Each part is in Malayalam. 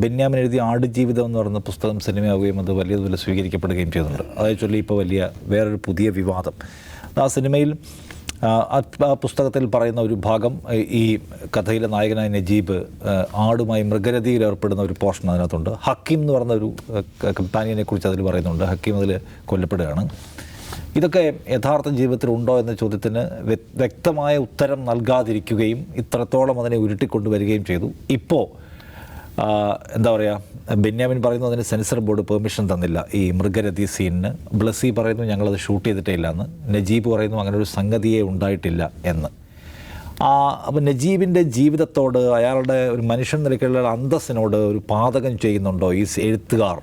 ബെന്യാമിൻ എഴുതിയ ആടുജീവിതം എന്ന് പറയുന്ന പുസ്തകം സിനിമയാവുകയും അത് വലിയ തോതിൽ സ്വീകരിക്കപ്പെടുകയും ചെയ്യുന്നുണ്ട്. അതേ ചൊല്ലി ഇപ്പോൾ വേറൊരു പുതിയ വിവാദം. ആ സിനിമയിൽ ആ പുസ്തകത്തിൽ പറയുന്ന ഒരു ഭാഗം, ഈ കഥയിലെ നായകനായ നജീബ് ആടുമായി മൃഗരതിയിൽ ഏർപ്പെടുന്ന ഒരു പോർഷൻ അതിനകത്തുണ്ട്. ഹക്കീം എന്ന് പറയുന്ന ഒരു കമ്പാനിയനെ കുറിച്ച് അതിൽ പറയുന്നുണ്ട്. ഹക്കീം അതിൽ കൊല്ലപ്പെടുകയാണ്. ഇതൊക്കെ യഥാർത്ഥ ജീവിതത്തിൽ ഉണ്ടോ എന്ന ചോദ്യത്തിന് വ്യക്തമായ ഉത്തരം നൽകാതിരിക്കുകയും ഇത്രത്തോളം അതിനെ ഉരുട്ടിക്കൊണ്ടുവരികയും ചെയ്തു. ഇപ്പോൾ എന്താ പറയുക, ബെന്യാമിൻ പറയുന്നു അതിന് സെൻസർ ബോർഡ് പെർമിഷൻ തന്നില്ല ഈ മൃഗരതി സീനിന്. ബ്ലസ്സി പറയുന്നു ഞങ്ങളത് ഷൂട്ട് ചെയ്തിട്ടേ ഇല്ല എന്ന്. നജീബ് പറയുന്നു അങ്ങനെ ഒരു സംഗതിയെ ഉണ്ടായിട്ടില്ല എന്ന്. അപ്പോൾ നജീബിൻ്റെ ജീവിതത്തോട്, അയാളുടെ ഒരു മനുഷ്യൻ നിലയ്ക്കുള്ള അന്തസ്സിനോട് ഒരു പാതകം ചെയ്യുന്നുണ്ടോ ഈ എഴുത്തുകാർ,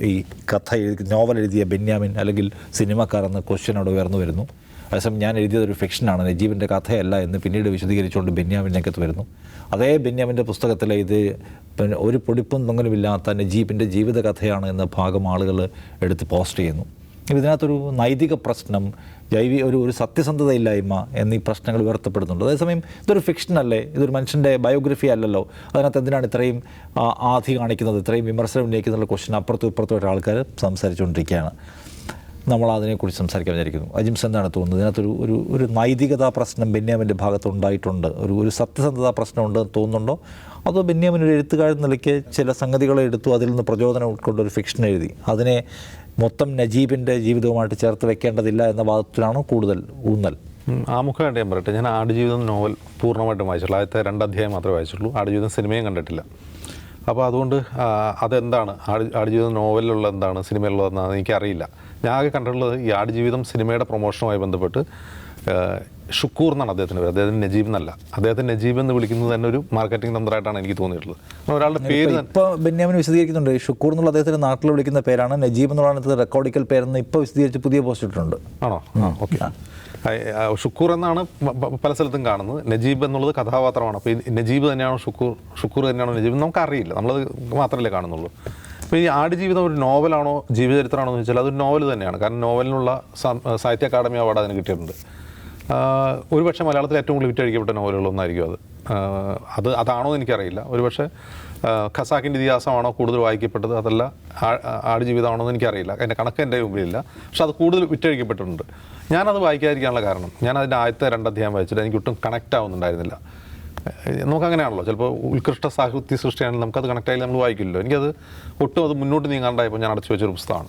ഈ കഥ നോവൽ എഴുതിയ ബെന്യാമിൻ അല്ലെങ്കിൽ സിനിമക്കാർ എന്ന ക്വസ്റ്റ്യനോട് ഉയർന്നു വരുന്നു. അതേസമയം ഞാൻ എഴുതിയതൊരു ഫിക്ഷനാണ്, നജീബിൻ്റെ കഥയല്ല എന്ന് പിന്നീട് വിശദീകരിച്ചുകൊണ്ട് ബെന്യാമിനേക്കത്ത് വരുന്നു. അതേ ബെന്യാമിൻ്റെ പുസ്തകത്തിലെ ഇത് ഒരു പൊടിപ്പും തൊങ്ങലുമില്ലാത്ത നജീബിൻ്റെ ജീവിതകഥയാണ് എന്ന ഭാഗം ആളുകൾ എടുത്ത് പോസ്റ്റ് ചെയ്യുന്നു. ഇതിനകത്തൊരു നൈതിക പ്രശ്നം, ഒരു സത്യസന്ധതയില്ലായ്മ എന്നീ പ്രശ്നങ്ങൾ ഉയർത്തപ്പെടുന്നുണ്ട്. അതേസമയം ഇതൊരു ഫിക്ഷനല്ലേ, ഇതൊരു മനുഷ്യൻ്റെ ബയോഗ്രഫി അല്ലല്ലോ, അതിനകത്ത് എന്തിനാണ് ഇത്രയും ആധി കാണിക്കുന്നത്, ഇത്രയും വിമർശനം ഉന്നയിക്കുന്നുള്ള ക്വസ്റ്റ്യൻ അപ്പുറത്തും ഇപ്പുറത്തുമായിട്ട് ആൾക്കാർ സംസാരിച്ചുകൊണ്ടിരിക്കുകയാണ്. നമ്മൾ അതിനെക്കുറിച്ച് സംസാരിക്കാൻ വിചാരിക്കുന്നു. അജിംസ് എന്താണ് തോന്നുന്നത്? ഇതിനകത്തൊരു ഒരു നൈതികതാ പ്രശ്നം ബെന്യാമിൻ്റെ ഭാഗത്തുണ്ടായിട്ടുണ്ട്, ഒരു സത്യസന്ധതാ പ്രശ്നമുണ്ട് തോന്നുന്നുണ്ടോ? അതോ ബെന്യാമിൻ ഒരു എഴുത്തുകാരൻ നിലയ്ക്ക് ചില സംഗതികളെ എടുത്തു, അതിൽ നിന്ന് പ്രചോദനം ഉൾക്കൊണ്ട് ഒരു ഫിക്ഷൻ എഴുതി, അതിനെ മൊത്തം നജീബിൻ്റെ ജീവിതവുമായിട്ട് ചേർത്ത് വെക്കേണ്ടതില്ല എന്ന വാദത്തിലാണോ കൂടുതൽ ഊന്നൽ? ആമുഖമായിട്ട് ഞാൻ പറയട്ടെ, ഞാൻ ആടുജീവിതം നോവൽ പൂർണ്ണമായിട്ടും വായിച്ചിട്ടുള്ളൂ. ആദ്യത്തെ 2 അധ്യായം മാത്രമേ വായിച്ചിട്ടുള്ളൂ. ആടുജീവിതം സിനിമയും കണ്ടിട്ടില്ല. അപ്പോൾ അതുകൊണ്ട് അതെന്താണ് ആടുജീവിതം നോവലിലുള്ള എന്താണ് സിനിമയിലുള്ളതെന്നാണ് എനിക്കറിയില്ല. ഞാൻ ആകെ കണ്ടിട്ടുള്ളത് ഈ ആടുജീവിതം സിനിമയുടെ പ്രൊമോഷനുമായി ബന്ധപ്പെട്ട് ഷുക്കൂർ എന്നാണ് അദ്ദേഹത്തിൻ്റെ പേര്, അദ്ദേഹത്തിന് നജീബ് എന്നല്ല. അദ്ദേഹത്തിന് നജീബ് എന്ന് വിളിക്കുന്നത് തന്നെ ഒരു മാർക്കറ്റിംഗ് തന്ത്രമായിട്ടാണ് എനിക്ക് തോന്നിയിട്ടുള്ളത്. ഒരാളുടെ പേര് ഇപ്പോൾ ബെന്യാമിൻ വിശദീകരിക്കുന്നുണ്ട്. ഷുക്കൂർ എന്നുള്ള അദ്ദേഹത്തിൻ്റെ നാട്ടിൽ വിളിക്കുന്ന പേരാണ്, നജീബ് എന്നുള്ള റെക്കോർഡിക്കൽ പേരെന്ന് ഇപ്പോൾ വിശദീകരിച്ച് പുതിയ പോസ്റ്റ് ഇട്ടിട്ടുണ്ട്. ആണോ? ഓക്കെ. ഷുക്കൂർ എന്നാണ് പല സ്ഥലത്തും കാണുന്നത്. നജീബ് എന്നുള്ളത് കഥാപാത്രമാണ്. അപ്പോൾ ഈ നജീബ് തന്നെയാണോ ഷുക്കൂർ തന്നെയാണോ നജീബ് നമുക്കറിയില്ല, നമ്മളത് മാത്രമല്ലേ കാണുന്നുള്ളൂ. അപ്പോൾ ഈ ആടുജീവിതം ഒരു നോവലാണോ ജീവചരിത്രമാണോ എന്ന് ചോദിച്ചാൽ അതൊരു നോവൽ തന്നെയാണ്. കാരണം നോവലിനുള്ള സാഹിത്യ അക്കാദമി അവാർഡ് അതിന് കിട്ടിയിട്ടുണ്ട്. ഒരുപക്ഷെ മലയാളത്തിൽ ഏറ്റവും കൂടുതൽ വിറ്റഴിക്കപ്പെട്ട നോവലുകളൊന്നായിരിക്കും അത്. അതാണോ എന്ന് എനിക്കറിയില്ല. ഒരുപക്ഷെ ഖസാക്കിൻ്റെ ഇതിഹാസമാണോ കൂടുതൽ വായിക്കപ്പെട്ടത്, അതല്ല ആടുജീവിതമാണോ എന്ന് എനിക്കറിയില്ല. അതിൻ്റെ കണക്ക് എൻ്റെ മുമ്പിലില്ല. പക്ഷെ അത് കൂടുതൽ വിറ്റഴിക്കപ്പെട്ടിട്ടുണ്ട്. ഞാനത് വായിക്കാതിരിക്കാനുള്ള കാരണം, ഞാൻ അതിൻ്റെ ആദ്യത്തെ 2 അധ്യായം വായിച്ചിട്ട് എനിക്ക് ഒട്ടും കണക്റ്റ് ആവുന്നുണ്ടായിരുന്നില്ല. നമുക്കങ്ങനെയാണല്ലോ, ചിലപ്പോൾ ഉത്കൃഷ്ട സാഹിത്യ സൃഷ്ടിയാണെങ്കിൽ നമുക്കത് കണക്റ്റ് ആയി നമ്മൾ വായിക്കില്ലല്ലോ. എനിക്കത് ഒട്ടും അത് മുന്നോട്ട് നീങ്ങാണ്ടായപ്പോൾ ഞാൻ അടച്ചു വെച്ചൊരു പുസ്തകമാണ്.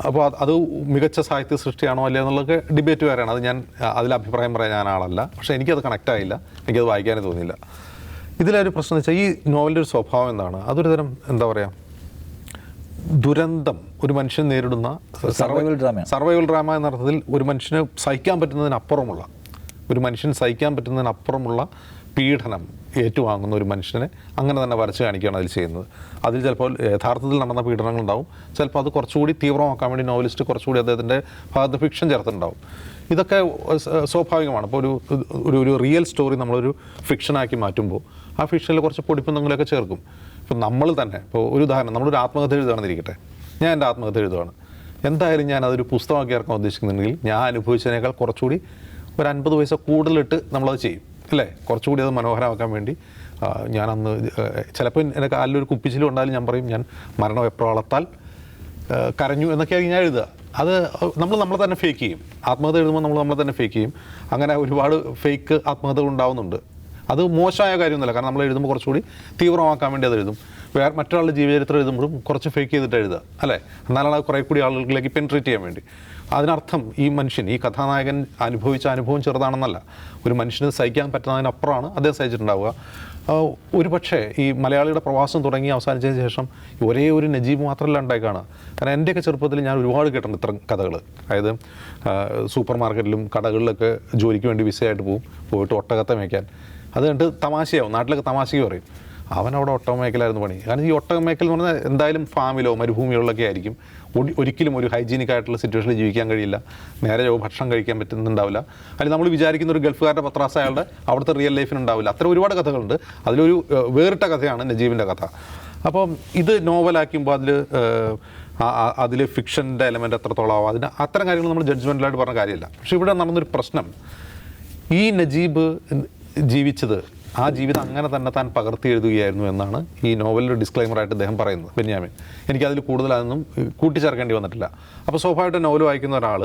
അപ്പോൾ അത് മികച്ച സാഹിത്യ സൃഷ്ടിയാണോ അല്ലേ എന്നുള്ളതൊക്കെ ഡിബേറ്റ് വേറെയാണ്. അത് ഞാൻ അതിൽ അഭിപ്രായം പറയാൻ ഞാൻ ആളല്ല. പക്ഷേ എനിക്കത് കണക്റ്റ് ആയില്ല, എനിക്കത് വായിക്കാനേ തോന്നിയില്ല. ഇതിലൊരു പ്രശ്നം എന്ന് വെച്ചാൽ ഈ നോവലിൻ്റെ ഒരു സ്വഭാവം എന്താണ്, അതൊരു തരം എന്താ പറയുക ദുരന്തം, ഒരു മനുഷ്യൻ നേരിടുന്ന സർവൈവൽ ഡ്രാമ എന്ന അർത്ഥത്തിൽ ഒരു മനുഷ്യന് സഹിക്കാൻ പറ്റുന്നതിനപ്പുറമുള്ള, ഒരു മനുഷ്യൻ സഹിക്കാൻ പറ്റുന്നതിനപ്പുറമുള്ള പീഡനം ഏറ്റുവാങ്ങുന്ന ഒരു മനുഷ്യനെ അങ്ങനെ തന്നെ വരച്ച് കാണിക്കുകയാണ് അതിൽ ചെയ്യുന്നത്. അതിൽ ചിലപ്പോൾ യഥാർത്ഥത്തിൽ നടന്ന പീഡനങ്ങളുണ്ടാവും, ചിലപ്പോൾ അത് കുറച്ചുകൂടി തീവ്രമാക്കാൻ വേണ്ടി നോവലിസ്റ്റ് കുറച്ചുകൂടി അദ്ദേഹത്തിൻ്റെ ഭാഗത്ത് ഫിക്ഷൻ ചേർത്തിട്ടുണ്ടാവും. ഇതൊക്കെ സ്വാഭാവികമാണ്. ഇപ്പോൾ ഒരു റിയൽ സ്റ്റോറി നമ്മളൊരു ഫിക്ഷനാക്കി മാറ്റുമ്പോൾ ആ ഫിക്ഷനിൽ കുറച്ച് പൊടിപ്പുന്നങ്ങളൊക്കെ ചേർക്കും. ഇപ്പം നമ്മൾ തന്നെ, ഇപ്പോൾ ഒരു ഉദാഹരണം, നമ്മളൊരു ആത്മകഥ എഴുതുകയാണെന്നിരിക്കട്ടെ. ഞാൻ എൻ്റെ ആത്മകഥ എഴുതുകയാണ്. എന്തായാലും ഞാൻ അതൊരു പുസ്തകമാക്കി ഇറക്കാൻ ഉദ്ദേശിക്കുന്നുണ്ടെങ്കിൽ ഞാൻ അനുഭവിച്ചതിനേക്കാൾ കുറച്ചുകൂടി ഒരു 50 പൈസ കൂടുതലിട്ട് നമ്മളത് ചെയ്യും, അല്ലേ? കുറച്ചുകൂടി അത് മനോഹരമാക്കാൻ വേണ്ടി ഞാനന്ന് ചിലപ്പോൾ എനിക്ക് അതിലൊരു കുപ്പിച്ചിലും ഉണ്ടായാലും ഞാൻ പറയും ഞാൻ മരണം എപ്രാളത്താൽ കരഞ്ഞു എന്നൊക്കെയായിരിക്കും ഞാൻ എഴുതുക. അത് നമ്മളെ തന്നെ ഫേക്ക് ചെയ്യും. ആത്മകഥ എഴുതുമ്പോൾ നമ്മളെ തന്നെ ഫേക്ക് ചെയ്യും. അങ്ങനെ ഒരുപാട് ഫേക്ക് ആത്മകഥകൾ ഉണ്ടാവുന്നുണ്ട്. അത് മോശമായ കാര്യമൊന്നുമല്ല, കാരണം നമ്മൾ എഴുതുമ്പോൾ കുറച്ചുകൂടി തീവ്രമാക്കാൻ വേണ്ടി അത് എഴുതും. മറ്റൊരാളുടെ ജീവചരിത്രം എഴുതുമ്പോഴും കുറച്ച് ഫേക്ക് ചെയ്തിട്ട് എഴുതുക, അല്ലേ? എന്നാലാണ് അത് കുറേ കൂടി ആളുകളിലേക്ക് പെൻട്രേറ്റ് ചെയ്യാൻ വേണ്ടി. അതിനർത്ഥം ഈ മനുഷ്യൻ, ഈ കഥാനായകൻ അനുഭവിച്ച അനുഭവം ചെറുതാണെന്നല്ല. ഒരു മനുഷ്യന് സഹിക്കാൻ പറ്റുന്നതിനപ്പുറമാണ് അദ്ദേഹം സഹിച്ചിട്ടുണ്ടാവുക. ഒരു പക്ഷേ ഈ മലയാളിയുടെ പ്രവാസം തുടങ്ങി അവസാനിച്ചതിന് ശേഷം ഒരേ ഒരു നജീബ് മാത്രമല്ല ഉണ്ടായി കാണുക. കാരണം എൻ്റെയൊക്കെ ചെറുപ്പത്തിൽ ഞാൻ ഒരുപാട് കേട്ടിട്ടുണ്ട് ഇത്തരം കഥകൾ. അതായത് സൂപ്പർ മാർക്കറ്റിലും കടകളിലൊക്കെ ജോലിക്ക് വേണ്ടി വിസയായിട്ട് പോയിട്ട് ഒട്ടകത്തെ മേയ്ക്കാൻ. അത് കണ്ട് തമാശയാവും, നാട്ടിലൊക്കെ തമാശയ്ക്ക് പറയും അവനവിടെ ഒട്ടകം മേക്കലായിരുന്നു പണി. കാരണം ഈ ഒട്ടകം മേക്കൽ എന്ന് പറഞ്ഞാൽ എന്തായാലും ഫാമിലോ മരുഭൂമികളിലൊക്കെ ആയിരിക്കും. ഒരിക്കലും ഒരു ഹൈജീനിക് ആയിട്ടുള്ള സിറ്റുവേഷനിൽ ജീവിക്കാൻ കഴിയില്ല, നേരെ ഭക്ഷണം കഴിക്കാൻ പറ്റുന്നുണ്ടാവില്ല. അല്ലെങ്കിൽ നമ്മൾ വിചാരിക്കുന്ന ഒരു ഗൾഫുകാരുടെ പത്രാസ് അയാളുടെ അവിടുത്തെ റിയൽ ലൈഫിനുണ്ടാവില്ല. അത്ര ഒരുപാട് കഥകളുണ്ട്. അതിലൊരു വേറിട്ട കഥയാണ് നജീബിൻ്റെ കഥ. അപ്പോൾ ഇത് നോവലാക്കുമ്പോൾ അതിൽ അതിൽ ഫിക്ഷൻ്റെ എലമെൻ്റ് എത്രത്തോളം ആവും, അതിന് അത്തരം കാര്യങ്ങൾ നമ്മൾ ജഡ്ജ്മെൻറ്റലായിട്ട് പറഞ്ഞ കാര്യമില്ല. പക്ഷേ ഇവിടെ നടന്നൊരു പ്രശ്നം, ഈ നജീബ് ജീവിച്ചത് ആ ജീവിതം അങ്ങനെ തന്നെ താൻ പകർത്തി എഴുതുകയായിരുന്നു എന്നാണ് ഈ നോവലിൽ ഡിസ്ക്ലൈമറായിട്ട് അദ്ദേഹം പറയുന്നത്, ബെന്യാമിൻ. എനിക്കതിൽ കൂടുതലൊന്നും കൂട്ടിച്ചേർക്കേണ്ടി വന്നിട്ടില്ല. അപ്പോൾ സ്വാഭാവികമായിട്ട് നോവൽ വായിക്കുന്ന ഒരാൾ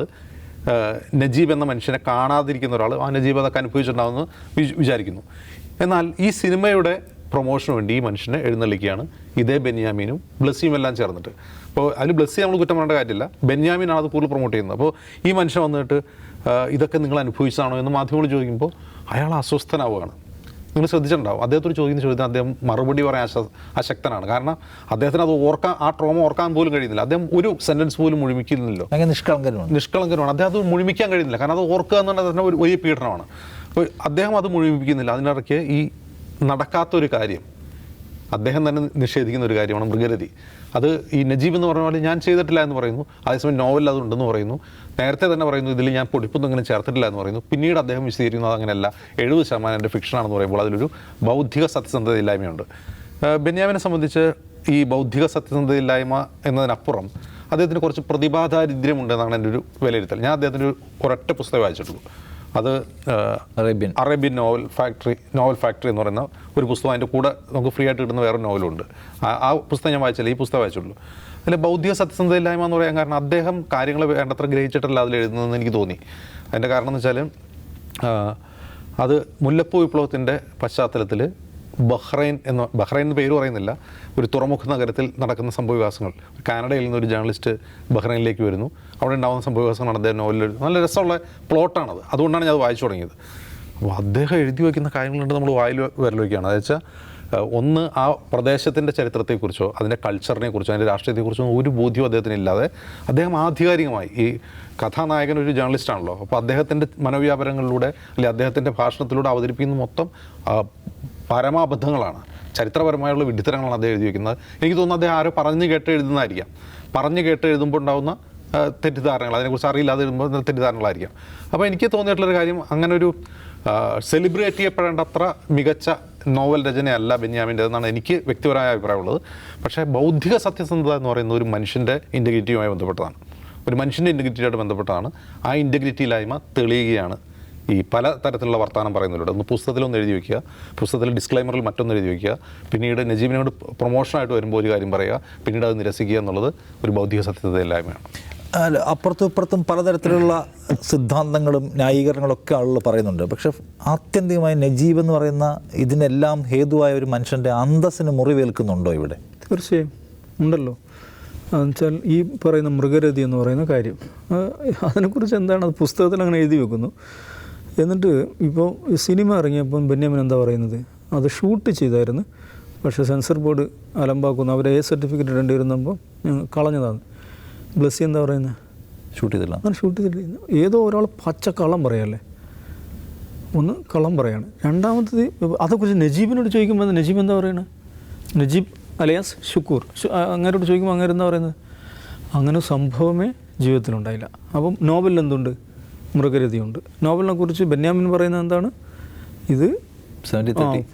നജീബ് എന്ന മനുഷ്യനെ കാണാതിരിക്കുന്ന ഒരാൾ ആ നജീബ് അതൊക്കെ അനുഭവിച്ചിട്ടുണ്ടാവുമെന്ന് വിചാരിക്കുന്നു. എന്നാൽ ഈ സിനിമയുടെ പ്രൊമോഷന് വേണ്ടി ഈ മനുഷ്യനെ എഴുന്നള്ളിക്കുകയാണ് ഇതേ ബെന്യാമിനും ബ്ലസ്സിയും എല്ലാം ചേർന്നിട്ട്. അപ്പോൾ അതിൽ ബ്ലസ്സി നമ്മൾ കുറ്റം പറയേണ്ട കാര്യമില്ല, ബെന്യാമിനാണ് അത് കൂടുതൽ പ്രൊമോട്ട് ചെയ്യുന്നത്. അപ്പോൾ ഈ മനുഷ്യൻ വന്നിട്ട് ഇതൊക്കെ നിങ്ങൾ അനുഭവിച്ചതാണോ എന്ന് മാധ്യമങ്ങൾ ചോദിക്കുമ്പോൾ അയാൾ അസ്വസ്ഥനാവുകയാണ്. നിങ്ങൾ ശ്രദ്ധിച്ചിട്ടുണ്ടാവും, അദ്ദേഹത്തോട് ചോദിക്കുന്ന ചോദ്യത്തിന് അദ്ദേഹം മറുപടി പറയാൻ അശക്തനാണ്. കാരണം അദ്ദേഹത്തിന് അത് ഓർക്കാൻ, ആ ട്രോമ ഓർക്കാൻ പോലും കഴിയുന്നില്ല. അദ്ദേഹം ഒരു സെൻറ്റൻസ് പോലും മുഴുമിക്കുന്നില്ലല്ലോ. നിഷ്കളങ്കരമാണ്. അദ്ദേഹം അത് മുഴുമിക്കാൻ കഴിയുന്നില്ല. കാരണം അത് ഓർക്കുക എന്നുള്ളത് തന്നെ ഒരു വലിയ പീഡനമാണ്. അപ്പോൾ അദ്ദേഹം അത് മുഴുമിപ്പിക്കുന്നില്ല. അതിനിടയ്ക്ക് ഈ നടക്കാത്തൊരു കാര്യം, അദ്ദേഹം തന്നെ നിഷേധിക്കുന്ന ഒരു കാര്യമാണ് മൃഗരതി. അത് ഈ നജീബ് എന്ന് പറഞ്ഞ പോലെ ഞാൻ ചെയ്തിട്ടില്ല എന്ന് പറയുന്നു. അതേസമയം നോവലിൽ അതുണ്ടെന്ന് പറയുന്നു. നേരത്തെ തന്നെ പറയുന്നു ഇതിൽ ഞാൻ പൊടിപ്പൊന്നും ചേർത്തിട്ടില്ല എന്ന് പറയുന്നു. പിന്നീട് അദ്ദേഹം വിശദീകരിക്കുന്നത് അങ്ങനെയല്ല, 70% എൻ്റെ ഫിക്ഷനാണെന്ന് പറയുമ്പോൾ അതിലൊരു ബൗദ്ധിക സത്യസന്ധതയില്ലായ്മയുണ്ട്. ബെന്യാമിനെ സംബന്ധിച്ച് ഈ ബൗദ്ധിക സത്യസന്ധതയില്ലായ്മ എന്നതിനപ്പുറം അദ്ദേഹത്തിന് കുറച്ച് പ്രതിഭാദാരിദ്ര്യമുണ്ടെന്നാണ് എൻ്റെ ഒരു വിലയിരുത്തൽ. ഞാൻ അദ്ദേഹത്തിൻ്റെ ഒരൊറ്റ പുസ്തകം വായിച്ചിട്ടുള്ളൂ. അത് അറേബ്യൻ നോവൽ ഫാക്ടറി എന്ന് പറയുന്ന ഒരു പുസ്തകം. അതിൻ്റെ കൂടെ നമുക്ക് ഫ്രീ ആയിട്ട് കിട്ടുന്ന വേറെ നോവലുണ്ട്. ആ പുസ്തകം ഞാൻ വായിച്ചില്ല, ഈ പുസ്തകം വായിച്ചുള്ളൂ. അതിൽ ബൗദ്ധിക സത്യസന്ധതയില്ലായ്മ എന്ന് പറയാൻ കാരണം അദ്ദേഹം കാര്യങ്ങൾ വേണ്ടത്ര ഗ്രഹിച്ചിട്ടല്ല അതിൽ എഴുതുന്നതെന്ന് എനിക്ക് തോന്നി. അതിൻ്റെ കാരണം എന്ന് വെച്ചാൽ അത് മുല്ലപ്പൂ വിപ്ലവത്തിൻ്റെ പശ്ചാത്തലത്തിൽ ബഹ്റൈൻ എന്ന് പേര് പറയുന്നില്ല, ഒരു തുറമുഖ നഗരത്തിൽ നടക്കുന്ന സംഭവവികാസങ്ങൾ. കാനഡയിൽ നിന്നൊരു ജേർണലിസ്റ്റ് ബഹ്റൈനിലേക്ക് വരുന്നു, അവിടെ ഉണ്ടാകുന്ന സംഭവവികാസങ്ങളാണ് അദ്ദേഹം നോവലിൽ. നല്ല രസമുള്ള പ്ലോട്ടാണത്. അതുകൊണ്ടാണ് ഞാൻ അത് വായിച്ചു തുടങ്ങിയത്. അപ്പോൾ അദ്ദേഹം എഴുതി വയ്ക്കുന്ന കാര്യങ്ങളുണ്ട് നമ്മൾ വായിൽ വരലൊക്കെയാണ്. അതെന്ന് വെച്ചാൽ ഒന്ന്, ആ പ്രദേശത്തിൻ്റെ ചരിത്രത്തെക്കുറിച്ചോ അതിൻ്റെ കൾച്ചറിനെക്കുറിച്ചോ അതിൻ്റെ രാഷ്ട്രീയത്തെക്കുറിച്ചോ ഒരു ബോധ്യവും അദ്ദേഹത്തിന് ഇല്ലാതെ അദ്ദേഹം ആധികാരികമായി, ഈ കഥാനായകൻ ഒരു ജേർണലിസ്റ്റാണല്ലോ, അപ്പോൾ അദ്ദേഹത്തിൻ്റെ മനോവ്യാപാരങ്ങളിലൂടെ അല്ലെങ്കിൽ അദ്ദേഹത്തിൻ്റെ ഭാഷണത്തിലൂടെ അവതരിപ്പിക്കുന്ന മൊത്തം പരമാബദ്ധങ്ങളാണ്, ചരിത്രപരമായുള്ള വിഡ്ഢിത്തരങ്ങളാണ് അദ്ദേഹം എഴുതി വയ്ക്കുന്നത്. എനിക്ക് തോന്നുന്നു അദ്ദേഹം ആരോ പറഞ്ഞു കേട്ട് എഴുതുന്നതായിരിക്കാം. പറഞ്ഞു കേട്ട് എഴുതുമ്പോൾ ഉണ്ടാകുന്ന തെറ്റിദ്ധാരണകൾ, അതിനെക്കുറിച്ച് അറിയില്ലാതെ എഴുതുമ്പോൾ തെറ്റിദ്ധാരണകളായിരിക്കാം. അപ്പോൾ എനിക്ക് തോന്നിയിട്ടുള്ളൊരു കാര്യം, അങ്ങനെ ഒരു സെലിബ്രേറ്റ് ചെയ്യപ്പെടേണ്ടത്ര മികച്ച നോവൽ രചനയല്ല ബെന്യാമിൻ്റെ എന്നാണ് എനിക്ക് വ്യക്തിപരമായ അഭിപ്രായമുള്ളത്. പക്ഷേ ബൗദ്ധിക സത്യസന്ധത എന്ന് പറയുന്നത് ഒരു മനുഷ്യൻ്റെ ഇൻറ്റഗ്രിറ്റിയുമായി ബന്ധപ്പെട്ടതാണ്, ഒരു മനുഷ്യൻ്റെ ഇൻറ്റഗ്രിറ്റിയായിട്ട് ബന്ധപ്പെട്ടതാണ്. ആ ഇൻറ്റഗ്രിറ്റിയില്ലായ്മ തെളിയുകയാണ് ഈ പല തരത്തിലുള്ള വർത്തമാനം പറയുന്നതിലൂടെ. ഒന്ന് പുസ്തകത്തിലൊന്ന് എഴുതി വയ്ക്കുക, പുസ്തകത്തിൽ ഡിസ്ക്ലൈമറിൽ മറ്റൊന്ന് എഴുതി വയ്ക്കുക, പിന്നീട് നജീബിനോട് പ്രൊമോഷനായിട്ട് വരുമ്പോൾ ഒരു കാര്യം പറയുക, പിന്നീട് അത് നിരസിക്കുക എന്നുള്ളത് ഒരു ബൗദ്ധിക സത്യസന്ധതയില്ലായ്മയാണ്. അല്ല, അപ്പുറത്തും ഇപ്പുറത്തും പലതരത്തിലുള്ള സിദ്ധാന്തങ്ങളും ന്യായീകരണങ്ങളൊക്കെ ആളുകൾ പറയുന്നുണ്ട്. പക്ഷെ ആത്യന്തികമായി നജീബ് എന്ന് പറയുന്ന ഇതിനെല്ലാം ഹേതുവായ ഒരു മനുഷ്യൻ്റെ അന്തസ്സിന് മുറിവേൽക്കുന്നുണ്ടോ ഇവിടെ? തീർച്ചയായും ഉണ്ടല്ലോ. എന്നുവെച്ചാൽ ഈ പറയുന്ന മൃഗരതി എന്ന് പറയുന്ന കാര്യം, അതിനെക്കുറിച്ച് എന്താണ്, അത് പുസ്തകത്തിൽ അങ്ങനെ എഴുതി വെക്കുന്നു. എന്നിട്ട് ഇപ്പോൾ സിനിമ ഇറങ്ങിയപ്പം ബെന്യാമിൻ എന്താ പറയുന്നത്, അത് ഷൂട്ട് ചെയ്തായിരുന്നു, പക്ഷേ സെൻസർ ബോർഡ് അലമ്പാക്കുന്നു, അവർ സർട്ടിഫിക്കറ്റ് ഇടേണ്ടി വരുന്നപ്പോൾ കളഞ്ഞതാണ്. ബ്ലസ്സി എന്താ പറയുന്നത്, ഷൂട്ട് ചെയ്തില്ല, അങ്ങനെ ഷൂട്ട് ചെയ്തില്ല. ഏതോ ഒരാൾ പച്ച കള്ളം പറയല്ലേ, ഒന്ന് കള്ളം പറയാണ്. രണ്ടാമത്തത് അതേക്കുറിച്ച് നജീബിനോട് ചോദിക്കുമ്പോൾ നജീബ് എന്താ പറയുന്നത്, നജീബ് അലിയാസ് ഷുക്കൂർ അങ്ങേരോട് ചോദിക്കുമ്പോൾ അങ്ങേര് എന്താ പറയുന്നത്, അങ്ങനെ സംഭവമേ ജീവിതത്തിലുണ്ടായില്ല. അപ്പം നോവലിൽ എന്തുണ്ട്, മൃഗരതിയുണ്ട്. നോവലിനെ കുറിച്ച് ബെന്യാമിൻ പറയുന്നത് എന്താണ്, ഇത്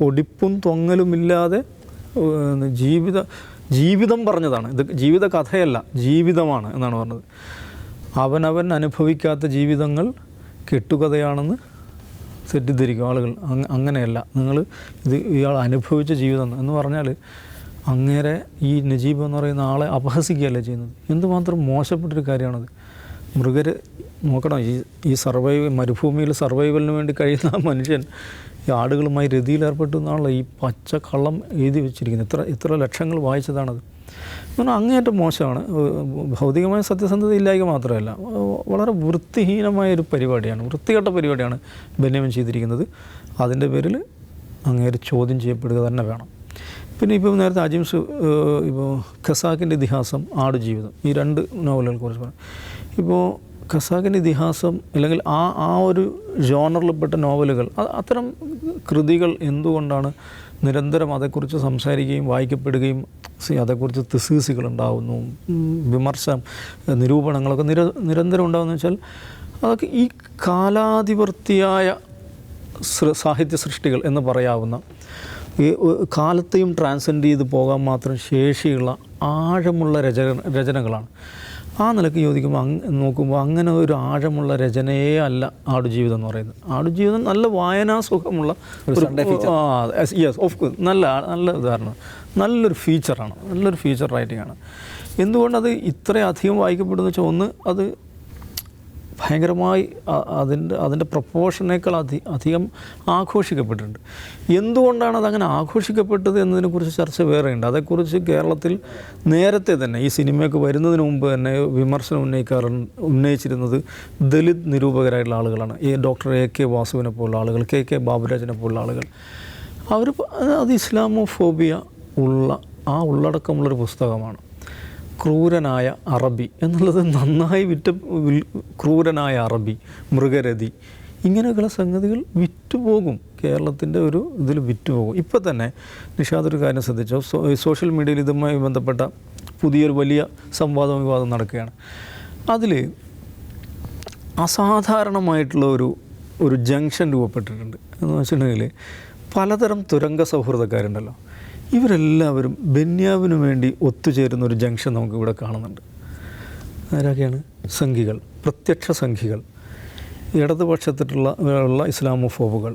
പൊടിപ്പും തൊങ്ങലുമില്ലാതെ ജീവിതം പറഞ്ഞതാണ്. ഇത് ജീവിത കഥയല്ല, ജീവിതമാണ് എന്നാണ് പറഞ്ഞത്. അവനവൻ അനുഭവിക്കാത്ത ജീവിതങ്ങൾ കെട്ടുകഥയാണെന്ന് തെറ്റിദ്ധരിക്കും ആളുകൾ. അങ്ങനെയല്ല, നിങ്ങൾ ഇത് ഇയാൾ അനുഭവിച്ച ജീവിതം എന്ന് പറഞ്ഞാൽ അങ്ങേരെ ഈ നജീബ് എന്ന് പറയുന്ന ആളെ അപഹസിക്കുകയല്ലേ ചെയ്യുന്നത്. എന്തുമാത്രം മോശപ്പെട്ടൊരു കാര്യമാണത്. നോക്കണം, ഈ മരുഭൂമിയിൽ സർവൈവലിന് വേണ്ടി കഴിയുന്ന ആ മനുഷ്യൻ ഈ ആടുകളുമായി രതിയിലേർപ്പെട്ടു എന്നാണല്ലോ ഈ പച്ച കള്ളം എഴുതി വെച്ചിരിക്കുന്നത്. എത്ര ലക്ഷങ്ങൾ വായിച്ചതാണത്. എന്നാൽ അങ്ങേയറ്റം മോശമാണ്. ഭൗതികമായ സത്യസന്ധത ഇല്ലായ്മ മാത്രമല്ല, വളരെ വൃത്തിഹീനമായൊരു പരിപാടിയാണ്, വൃത്തികെട്ട പരിപാടിയാണ് ബെന്യാമിൻ ചെയ്തിരിക്കുന്നത്. അതിൻ്റെ പേരിൽ അങ്ങേര് ചോദ്യം ചെയ്യപ്പെടുക തന്നെ വേണം. പിന്നെ ഇപ്പോൾ നേരത്തെ അജിംസ് ഇപ്പോൾ ഖസാക്കിൻ്റെ ഇതിഹാസം, ആടുജീവിതം, ഈ രണ്ട് നോവലുകളെ കുറിച്ച് പറഞ്ഞു. ഇപ്പോൾ ഖസാക്കിൻ്റെ ഇതിഹാസം അല്ലെങ്കിൽ ആ ഒരു ജോണറിൽപ്പെട്ട നോവലുകൾ, അത്തരം കൃതികൾ എന്തുകൊണ്ടാണ് നിരന്തരം അതേക്കുറിച്ച് സംസാരിക്കുകയും വായിക്കപ്പെടുകയും അതേക്കുറിച്ച് തിസീസുകൾ ഉണ്ടാകുന്നു, വിമർശനം, നിരൂപണങ്ങളൊക്കെ നിരന്തരം ഉണ്ടാകുന്നു വെച്ചാൽ അതൊക്കെ ഈ കാലാധിപർത്തിയായ സാഹിത്യ സൃഷ്ടികൾ എന്ന് പറയാവുന്ന കാലത്തെയും ട്രാൻസെൻഡ് ചെയ്ത് പോകാൻ മാത്രം ശേഷിയുള്ള ആഴമുള്ള രചനകളാണ്. ആ നിലയ്ക്ക് ചോദിക്കുമ്പോൾ നോക്കുമ്പോൾ അങ്ങനെ ഒരു ആഴമുള്ള രചനയേ അല്ല ആടുജീവിതം എന്ന് പറയുന്നത്. ആടുജീവിതം നല്ല വായനാസുഖമുള്ള യെസ് ഓഫ് കോഴ്സ് നല്ല ഉദാഹരണം, നല്ലൊരു ഫീച്ചറാണ്, നല്ലൊരു ഫീച്ചർ റൈറ്റിംഗ് ആണ്. എന്തുകൊണ്ടത് ഇത്രയധികം വായിക്കപ്പെടുന്നു വെച്ചാൽ, ഒന്ന് അത് ഭയങ്കരമായി അതിൻ്റെ പ്രപ്പോർഷനേക്കാൾ അധികം ആഘോഷിക്കപ്പെട്ടിട്ടുണ്ട്. എന്തുകൊണ്ടാണ് അതങ്ങനെ ആഘോഷിക്കപ്പെട്ടത് എന്നതിനെക്കുറിച്ച് ചർച്ച വേറെയുണ്ട്. അതേക്കുറിച്ച് കേരളത്തിൽ നേരത്തെ തന്നെ ഈ സിനിമയൊക്കെ വരുന്നതിന് മുമ്പ് തന്നെ വിമർശനം ഉന്നയിച്ചിരുന്നത് ദലിത് നിരൂപകരായിട്ടുള്ള ആളുകളാണ്. ഡോക്ടർ AK വാസുവിനെ പോലുള്ള ആളുകൾ, KK ബാബുരാജിനെ പോലുള്ള ആളുകൾ. അത് ഇസ്ലാമോഫോബിയ ഉള്ളടക്കമുള്ളൊരു പുസ്തകമാണ്. ക്രൂരനായ അറബി എന്നുള്ളത് നന്നായി ക്രൂരനായ അറബി, മൃഗരതി, ഇങ്ങനെയൊക്കെയുള്ള സംഗതികൾ വിറ്റുപോകും. കേരളത്തിൻ്റെ ഒരു ഇതിൽ വിറ്റുപോകും. ഇപ്പോൾ തന്നെ നിഷാദ് ഒരു കാര്യം ശ്രദ്ധിച്ചോ, സോഷ്യൽ മീഡിയയിൽ ഇതുമായി ബന്ധപ്പെട്ട പുതിയൊരു വലിയ വിവാദം നടക്കുകയാണ്. അതിൽ അസാധാരണമായിട്ടുള്ള ഒരു ജംഗ്ഷൻ രൂപപ്പെട്ടിട്ടുണ്ട്. എന്ന് വെച്ചിട്ടുണ്ടെങ്കിൽ പലതരം തുരങ്ക സൗഹൃദക്കാരുണ്ടല്ലോ, ഇവരെല്ലാവരും ബെന്യാമിനു വേണ്ടി ഒത്തുചേരുന്ന ഒരു ജംഗ്ഷൻ നമുക്കിവിടെ കാണുന്നുണ്ട്. ആരൊക്കെയാണ്? സംഘികൾ, പ്രത്യക്ഷ സംഘികൾ, ഇടതുപക്ഷത്തിലുള്ള ഇസ്ലാമോഫോബുകൾ,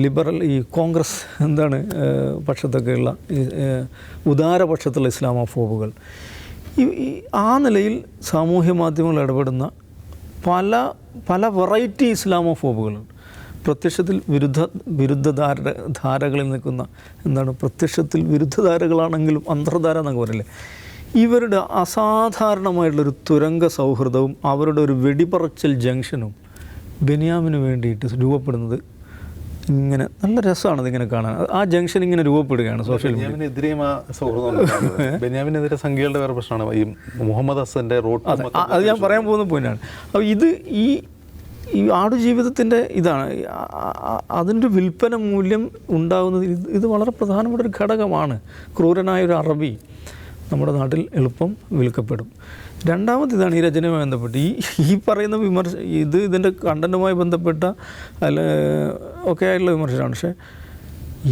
ലിബറൽ ഈ കോൺഗ്രസ് പക്ഷത്തൊക്കെയുള്ള ഉദാരപക്ഷത്തുള്ള ഇസ്ലാമോഫോബുകൾ. ആ നിലയിൽ സാമൂഹ്യ മാധ്യമങ്ങൾ ഇടപെടുന്ന പല വെറൈറ്റി ഇസ്ലാമോഫോബുകളുണ്ട്. പ്രത്യക്ഷത്തിൽ വിരുദ്ധ ധാരകളിൽ നിൽക്കുന്ന പ്രത്യക്ഷത്തിൽ വിരുദ്ധധാരകളാണെങ്കിലും അന്തർധാര എന്നൊക്കെ പറയില്ലേ, ഇവരുടെ അസാധാരണമായിട്ടുള്ളൊരു തുരങ്ക സൗഹൃദവും അവരുടെ ഒരു വെടിപറച്ചൽ ജംഗ്ഷനും ബെന്യാമിന് വേണ്ടിയിട്ട് രൂപപ്പെടുന്നത് ഇങ്ങനെ നല്ല രസമാണ്. ഇതിങ്ങനെ കാണാൻ ആ ജംഗ്ഷൻ ഇങ്ങനെ രൂപപ്പെടുകയാണ് സോഷ്യൽ ബെന്യാമിനെതിരെ സംഖ്യകളുടെ വേറെ പ്രശ്നമാണ് ഈ മുഹമ്മദ് ഹസൻ്റെ റോഡ്. അത് ഞാൻ പറയാൻ പോകുന്ന പോയിന്റാണ്. അപ്പോൾ ഈ ആടുജീവിതത്തിൻ്റെ ഇതാണ്, അതിൻ്റെ വിൽപ്പന മൂല്യം ഉണ്ടാകുന്നത് ഇത് വളരെ പ്രധാനപ്പെട്ട ഒരു ഘടകമാണ്. ക്രൂരനായൊരു അറബി നമ്മുടെ നാട്ടിൽ എളുപ്പം വിൽക്കപ്പെടും. രണ്ടാമത് ഈ രചനയുമായി ബന്ധപ്പെട്ട് ഈ പറയുന്ന ഇതിൻ്റെ കണ്ടൻറ്റുമായി ബന്ധപ്പെട്ട ഒക്കെ ആയിട്ടുള്ള വിമർശനമാണ്. പക്ഷേ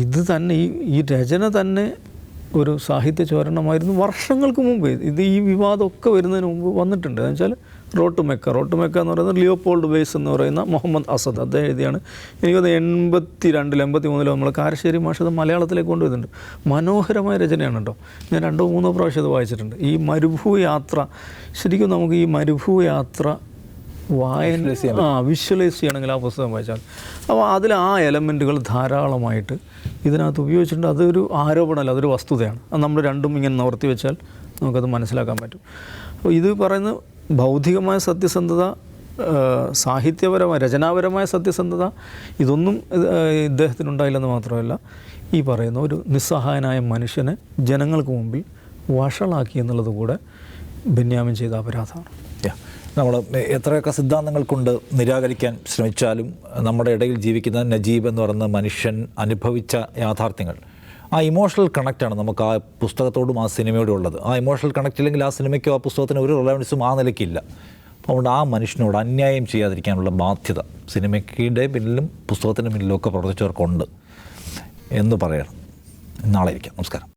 ഇത് തന്നെ ഈ രചന തന്നെ ഒരു സാഹിത്യ ചോരണമായിരുന്നു വർഷങ്ങൾക്ക് മുമ്പ്. ഈ വിവാദമൊക്കെ വരുന്നതിന് മുമ്പ് വന്നിട്ടുണ്ട്. എന്ന് വെച്ചാൽ റോഡ് ടു മെക്ക എന്ന് പറയുന്നത് ലിയോപോൾഡ് വെയ്സ് എന്ന് പറയുന്ന മുഹമ്മദ് അസദ് അദ്ദേഹം എഴുതിയാണ്. എനിക്കത് 82-83 നമ്മൾ കാരശ്ശേരി മാഷത് മലയാളത്തിലേക്ക് കൊണ്ടുവരുന്നുണ്ട്. മനോഹരമായ രചനയാണ് കേട്ടോ. ഞാൻ 2-3 പ്രാവശ്യം അത് വായിച്ചിട്ടുണ്ട്. ഈ മരുഭൂയാത്ര, ശരിക്കും നമുക്ക് ഈ മരുഭൂയാത്ര വിഷ്വലൈസ് ചെയ്യണമെങ്കിൽ ആ പുസ്തകം വായിച്ചാൽ അപ്പോൾ അതിൽ ആ എലമെൻറ്റുകൾ ധാരാളമായിട്ട് ഇതിനകത്ത് ഉപയോഗിച്ചിട്ടുണ്ട്. അതൊരു ആരോപണമല്ല, അതൊരു വസ്തുതയാണ്. അത് നമ്മൾ രണ്ടും ഇങ്ങനെ നിവർത്തി വെച്ചാൽ നമുക്കത് മനസ്സിലാക്കാൻ പറ്റും. അപ്പോൾ ഇത് പറയുന്ന ബൗദ്ധികമായ സത്യസന്ധത, സാഹിത്യപരമായ രചനാപരമായ സത്യസന്ധത, ഇതൊന്നും ഇദ്ദേഹത്തിനുണ്ടായില്ലെന്ന് മാത്രമല്ല, ഈ പറയുന്ന ഒരു നിസ്സഹായനായ മനുഷ്യനെ ജനങ്ങൾക്ക് മുമ്പിൽ വഷളാക്കി എന്നുള്ളത് കൂടെ ബെന്യാമിൻ ചെയ്ത അപരാധമാണ്. നമ്മൾ എത്രയൊക്കെ സിദ്ധാന്തങ്ങൾ കൊണ്ട് നിരാകരിക്കാൻ ശ്രമിച്ചാലും നമ്മുടെ ഇടയിൽ ജീവിക്കുന്ന നജീബ് എന്ന് പറയുന്ന മനുഷ്യൻ അനുഭവിച്ച യാഥാർത്ഥ്യങ്ങൾ, ആ ഇമോഷണൽ കണക്റ്റാണ് നമുക്ക് ആ പുസ്തകത്തോടും ആ സിനിമയോടും ഉള്ളത്. ആ ഇമോഷണൽ കണക്റ്റ് ഇല്ലെങ്കിൽ ആ സിനിമയ്ക്കോ ആ പുസ്തകത്തിനോ ഒരു റിലവൻസും ആ നിലയ്ക്കില്ല. അതുകൊണ്ട് ആ മനുഷ്യനോട് അന്യായം ചെയ്യാതിരിക്കാനുള്ള ബാധ്യത സിനിമയ്ക്കിടെ പിന്നിലും പുസ്തകത്തിന് പിന്നിലും ഒക്കെ പ്രവർത്തിച്ചവർക്കുണ്ട് എന്ന് പറയണം. നാളെ ഇരിക്കാം. നമസ്കാരം.